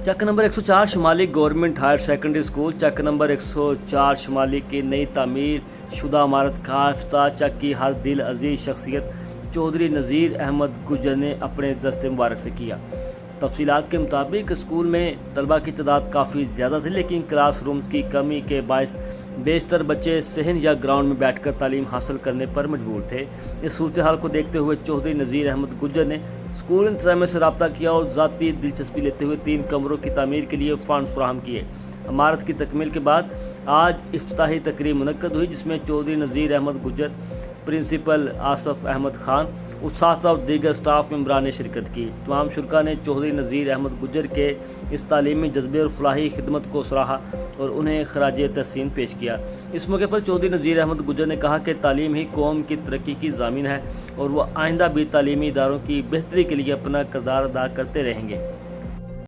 चक number 104 शमाली government higher secondary school चक number 104 शमाली की नई तामीर शुदा इमारत का इफ्ताह चक की हर दिल अजीज़ शख्सियत चौधरी नज़ीर अहमद गुज्जर ने अपने दस्ते मुबारक से किया। तफसीलात के मुताबिक स्कूल में तलबा की तादाद काफ़ी ज़्यादा थी, लेकिन क्लास रूम की कमी के बायस बेशतर बच्चे सहन या ग्राउंड में बैठकर तालीम हासिल करने पर मजबूर थे। इस सूरत हाल को देखते हुए चौधरी नज़ीर अहमद गुज्जर ने स्कूल इंतजामिया से रब्ता किया और ज़ाती दिलचस्पी लेते हुए 3 कमरों की तामीर के लिए फ़ंड फराहम किए। इमारत की तकमील के बाद आज इफ्तिताही तकरीब मुनक्कद हुई, जिसमें चौधरी नज़ीर अहमद गुज्जर, प्रिंसिपल आसफ अहमद खान, उस्ताद और दीगर स्टाफ मेंबरान ने शिरकत की। तमाम शुरका ने चौधरी नज़ीर अहमद गुज्जर के इस तालीमी जज्बे और फलाही खिदमत को सराहा और उन्हें खराज तहसीन पेश किया। इस मौके पर चौधरी नज़ीर अहमद गुज्जर ने कहा कि तालीम ही कौम की तरक्की की ज़ामीन है और वह आइंदा भी तालीमी इदारों की बेहतरी के लिए अपना किरदार अदा करते रहेंगे।